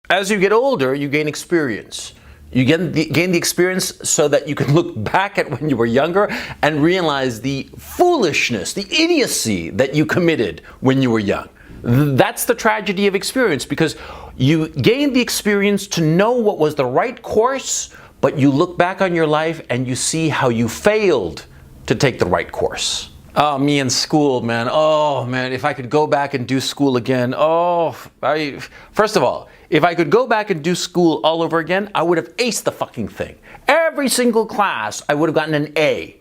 As you get older, you gain experience. You gain the experience so that you can look back at when you were younger and realize the foolishness, the idiocy that you committed when you were young. That's the tragedy of experience, because you gain the experience to know what was the right course, but you look back on your life and you see how you failed to take the right course. Oh, me in school, man. Oh, man, if I could go back and do school again. First of all, if I could go back and do school all over again, I would have aced the fucking thing. Every single class, I would have gotten an A,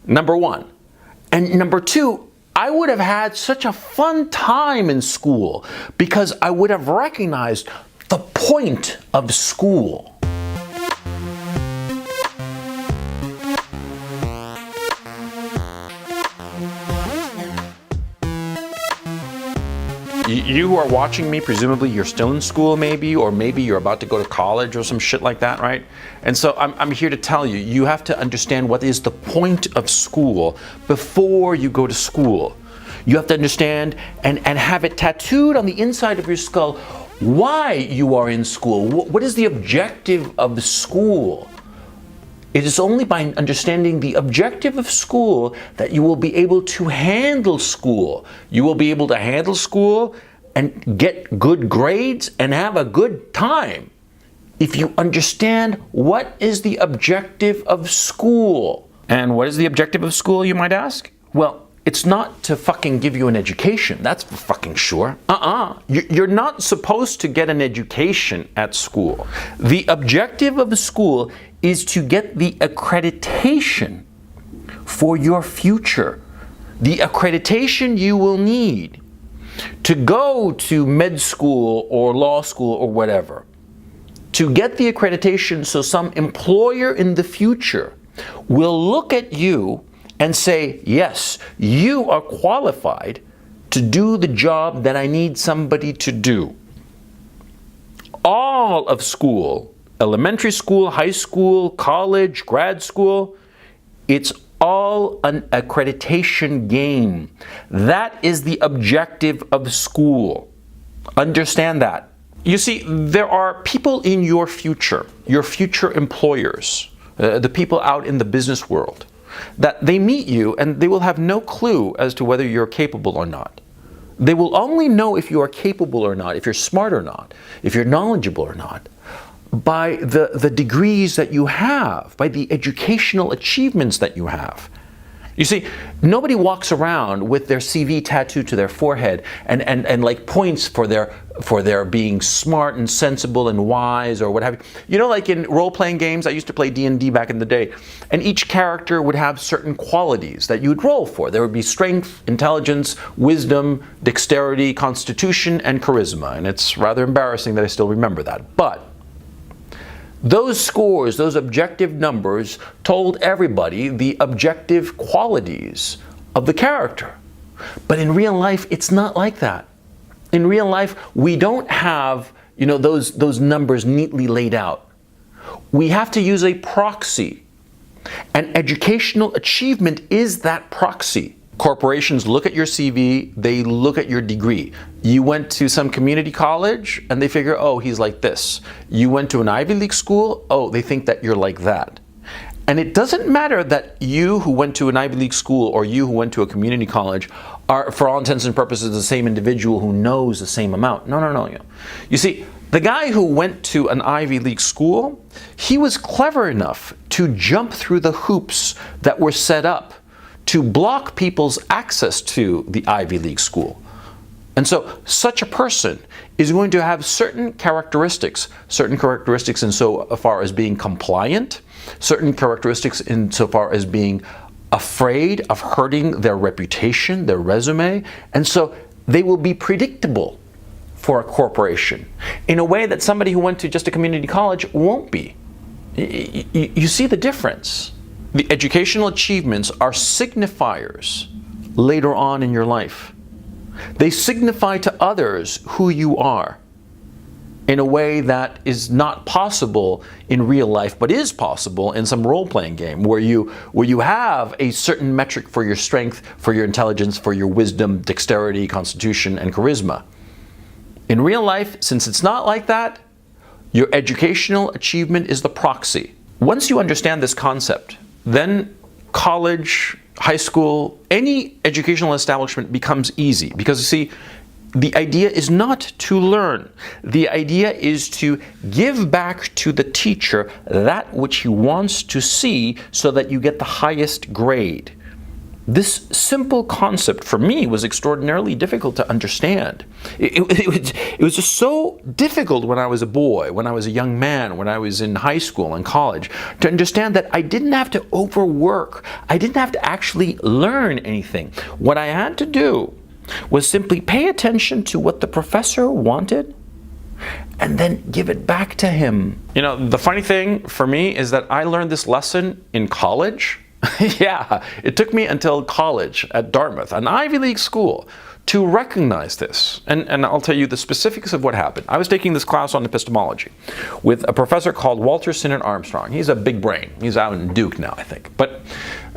number one. And number two, I would have had such a fun time in school because I would have recognized the point of school. You who are watching me, presumably you're still in school maybe, or maybe you're about to go to college or some shit like that, right? And so I'm here to tell you, you have to understand what is the point of school before you go to school. You have to understand and have it tattooed on the inside of your skull why you are in school. What is the objective of the school? It is only by understanding the objective of school that you will be able to handle school. You will be able to handle school and get good grades and have a good time if you understand what is the objective of school. And what is the objective of school, you might ask? Well, it's not to fucking give you an education. That's for fucking sure. You're not supposed to get an education at school. The objective of the school is to get the accreditation for your future. The accreditation you will need to go to med school or law school or whatever. To get the accreditation so some employer in the future will look at you and say, yes, you are qualified to do the job that I need somebody to do. All of school, elementary school, high school, college, grad school, it's all an accreditation game. That is the objective of school. Understand that. You see, there are people in your future employers, the people out in the business world, that they meet you and they will have no clue as to whether you're capable or not. They will only know if you are capable or not, if you're smart or not, if you're knowledgeable or not, by the degrees that you have, by the educational achievements that you have. You see, nobody walks around with their CV tattooed to their forehead and like points for their being smart and sensible and wise or what have you. You know, like in role-playing games, I used to play D&D back in the day, and each character would have certain qualities that you would roll for. There would be strength, intelligence, wisdom, dexterity, constitution, and charisma. And it's rather embarrassing that I still remember that. But those scores, those objective numbers, told everybody the objective qualities of the character. But in real life, it's not like that. In real life, we don't have, those numbers neatly laid out. We have to use a proxy. And educational achievement is that proxy. Corporations look at your CV, they look at your degree. You went to some community college and they figure, oh, he's like this. You went to an Ivy League school, oh, they think that you're like that. And it doesn't matter that you who went to an Ivy League school or you who went to a community college are, for all intents and purposes, the same individual who knows the same amount. No. You see, the guy who went to an Ivy League school, he was clever enough to jump through the hoops that were set up to block people's access to the Ivy League school. And so such a person is going to have certain characteristics insofar as being compliant, certain characteristics insofar as being afraid of hurting their reputation, their resume, and so they will be predictable for a corporation in a way that somebody who went to just a community college won't be. You see the difference? The educational achievements are signifiers later on in your life. They signify to others who you are in a way that is not possible in real life, but is possible in some role-playing game where you have a certain metric for your strength, for your intelligence, for your wisdom, dexterity, constitution, and charisma. In real life, since it's not like that, Your educational achievement is the proxy. Once you understand this concept, then college, high school, any educational establishment becomes easy. Because you see, the idea is not to learn. The idea is to give back to the teacher that which he wants to see so that you get the highest grade. This simple concept for me was extraordinarily difficult to understand. It was just so difficult when I was a boy, when I was a young man, when I was in high school and college, to understand that I didn't have to overwork. I didn't have to actually learn anything. What I had to do was simply pay attention to what the professor wanted and then give it back to him. You know, the funny thing for me is that I learned this lesson in college. Yeah, it took me until college at Dartmouth, an Ivy League school, to recognize this. And I'll tell you the specifics of what happened. I was taking this class on epistemology with a professor called Walter Sinnott Armstrong. He's a big brain. He's out in Duke now, I think. But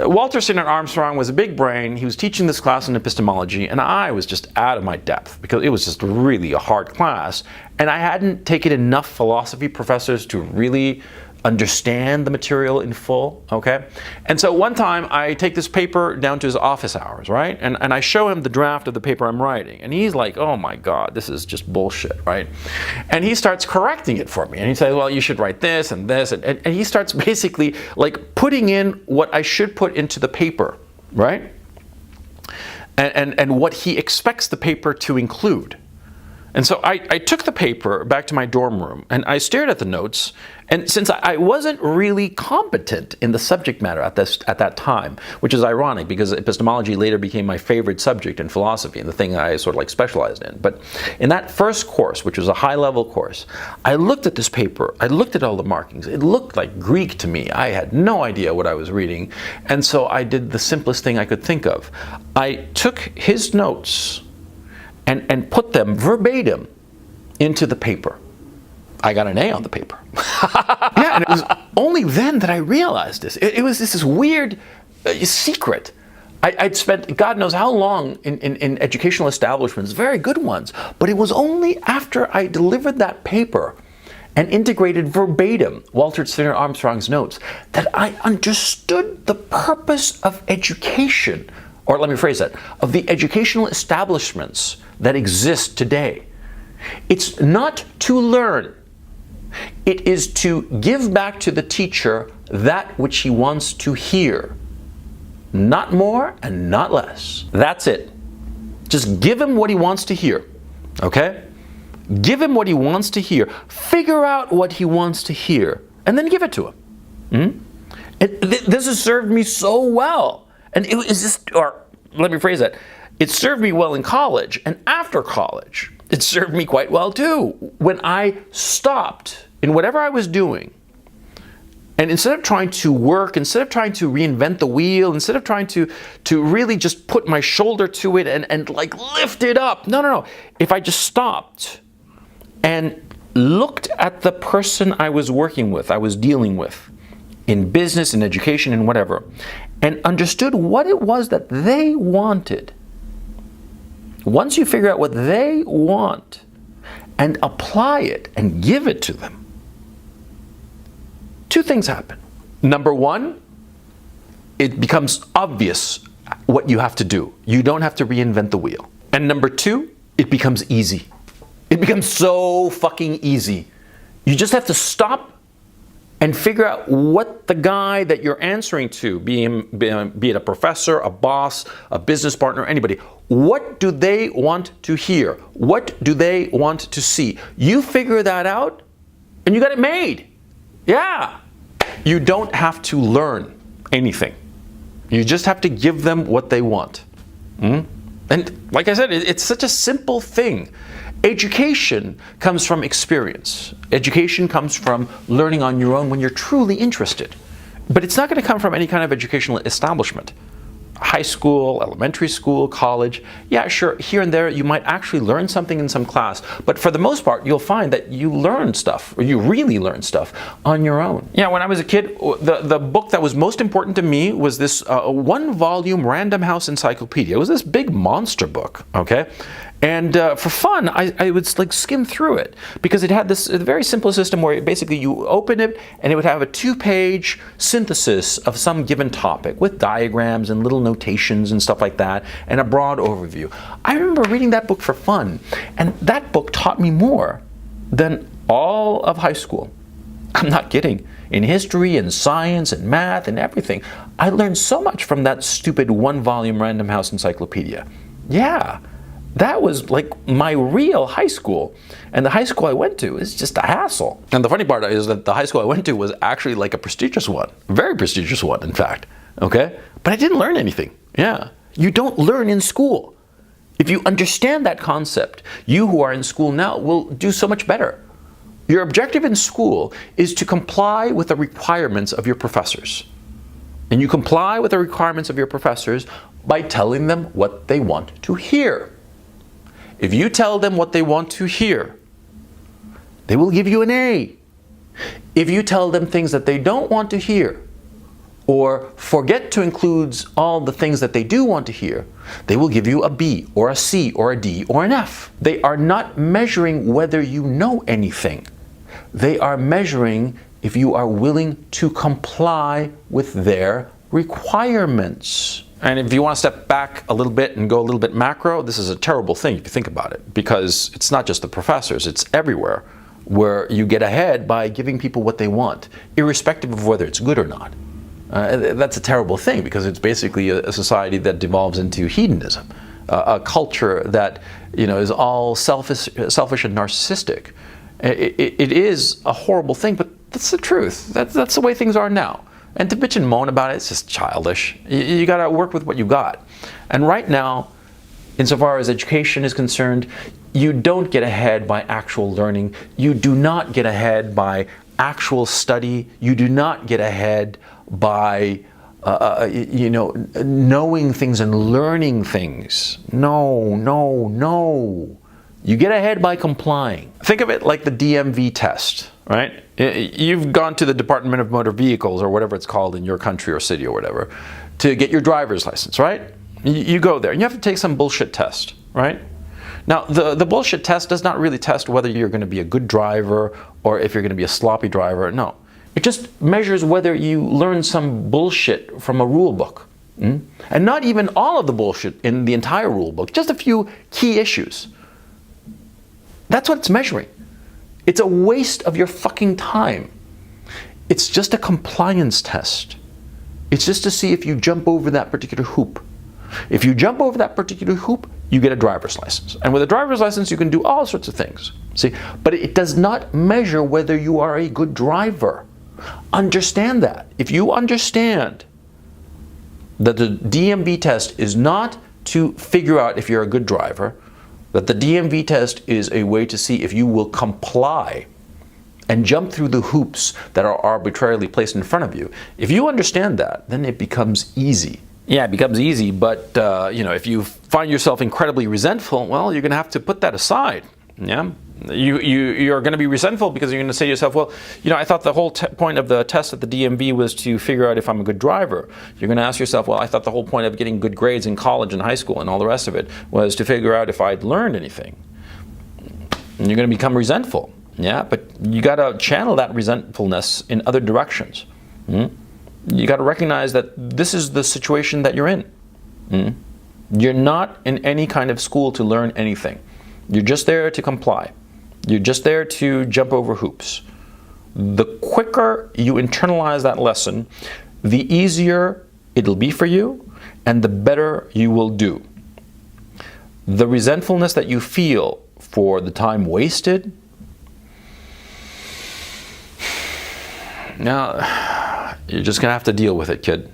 Walter Sinnott Armstrong was a big brain. He was teaching this class on epistemology, and I was just out of my depth because it was just really a hard class. And I hadn't taken enough philosophy professors to really understand the material in full, okay? And so one time I take this paper down to his office hours, right? And I show him the draft of the paper I'm writing. And he's like, oh my God, this is just bullshit, right? And he starts correcting it for me. And he says, well, you should write this and this. And he starts basically like putting in what I should put into the paper, right? And what he expects the paper to include. And so I took the paper back to my dorm room and I stared at the notes. And since I wasn't really competent in the subject matter at that time, which is ironic because epistemology later became my favorite subject in philosophy and the thing I sort of like specialized in. But in that first course, which was a high-level course, I looked at this paper, I looked at all the markings. It looked like Greek to me. I had no idea what I was reading. And so I did the simplest thing I could think of. I took his notes and put them verbatim into the paper. I got an A on the paper. Yeah, and it was only then that I realized this. It was this weird secret. I'd spent God knows how long in educational establishments, very good ones, but it was only after I delivered that paper and integrated verbatim Walter Sinnott Armstrong's notes that I understood the purpose of education, or let me phrase that, of the educational establishments that exist today. It's not to learn. It is to give back to the teacher that which he wants to hear. Not more and not less. That's it. Just give him what he wants to hear. Okay? Give him what he wants to hear. Figure out what he wants to hear. And then give it to him. This has served me so well. And it was just, or let me phrase that. It served me well in college, and after college, it served me quite well too. When I stopped in whatever I was doing, and instead of trying to work, instead of trying to reinvent the wheel, instead of trying to really just put my shoulder to it and like lift it up, no. If I just stopped and looked at the person I was working with, I was dealing with, in business, in education, in whatever, and understood what it was that they wanted. Once you figure out what they want and apply it and give it to them, two things happen. Number one, it becomes obvious what you have to do. You don't have to reinvent the wheel. And number two, it becomes easy. It becomes so fucking easy. You just have to stop and figure out what the guy that you're answering to, be it a professor, a boss, a business partner, anybody, what do they want to hear? What do they want to see? You figure that out and you got it made. Yeah. You don't have to learn anything. You just have to give them what they want. And like I said, it's such a simple thing. Education comes from experience. Education comes from learning on your own when you're truly interested. But it's not going to come from any kind of educational establishment. High school, elementary school, college. Yeah, sure, here and there you might actually learn something in some class. But for the most part, you'll find that you learn stuff, or you really learn stuff on your own. Yeah, when I was a kid, the book that was most important to me was this one-volume Random House encyclopedia. It was this big monster book, okay? And for fun, I would like skim through it because it had this very simple system where basically you open it and it would have a 2-page synthesis of some given topic with diagrams and little notations and stuff like that and a broad overview. I remember reading that book for fun, and that book taught me more than all of high school. I'm not kidding. In history and science and math and everything, I learned so much from that stupid 1-volume Random House encyclopedia. Yeah. That was like my real high school. And the high school I went to is just a hassle. And the funny part is that the high school I went to was actually like a prestigious one. A very prestigious one, in fact. Okay? But I didn't learn anything. Yeah. You don't learn in school. If you understand that concept, you who are in school now will do so much better. Your objective in school is to comply with the requirements of your professors. And you comply with the requirements of your professors by telling them what they want to hear. If you tell them what they want to hear, they will give you an A. If you tell them things that they don't want to hear, or forget to include all the things that they do want to hear, they will give you a B, or a C, or a D, or an F. They are not measuring whether you know anything. They are measuring if you are willing to comply with their requirements. And if you want to step back a little bit and go a little bit macro, this is a terrible thing if you think about it, because it's not just the professors, it's everywhere, where you get ahead by giving people what they want, irrespective of whether it's good or not. That's a terrible thing, because it's basically a society that devolves into hedonism, a culture that is all selfish and narcissistic. It is a horrible thing, but that's the truth. That's the way things are now. And to bitch and moan about it, it's just childish. You got to work with what you got. And right now, insofar as education is concerned, you don't get ahead by actual learning. You do not get ahead by actual study. You do not get ahead by knowing things and learning things. No. You get ahead by complying. Think of it like the DMV test, right? You've gone to the Department of Motor Vehicles, or whatever it's called in your country or city or whatever, to get your driver's license, right? You go there and you have to take some bullshit test, right? Now, the bullshit test does not really test whether you're going to be a good driver or if you're going to be a sloppy driver. No. It just measures whether you learn some bullshit from a rule book. And not even all of the bullshit in the entire rule book, just a few key issues. That's what it's measuring. It's a waste of your fucking time. It's just a compliance test. It's just to see if you jump over that particular hoop. If you jump over that particular hoop, you get a driver's license. And with a driver's license, you can do all sorts of things. See, but it does not measure whether you are a good driver. Understand that. If you understand that the DMV test is not to figure out if you're a good driver, that the DMV test is a way to see if you will comply and jump through the hoops that are arbitrarily placed in front of you. If you understand that, then it becomes easy. Yeah, it becomes easy, but if you find yourself incredibly resentful, well, you're going to have to put that aside. Yeah, you're going to be resentful because you're going to say to yourself, well, I thought the whole point of the test at the DMV was to figure out if I'm a good driver. You're going to ask yourself, well, I thought the whole point of getting good grades in college and high school and all the rest of it was to figure out if I'd learned anything. And you're going to become resentful. Yeah, but you got to channel that resentfulness in other directions. You got to recognize that this is the situation that you're in. You're not in any kind of school to learn anything. You're just there to comply. You're just there to jump over hoops. The quicker you internalize that lesson, the easier it'll be for you and the better you will do. The resentfulness that you feel for the time wasted, now you're just going to have to deal with it, kid.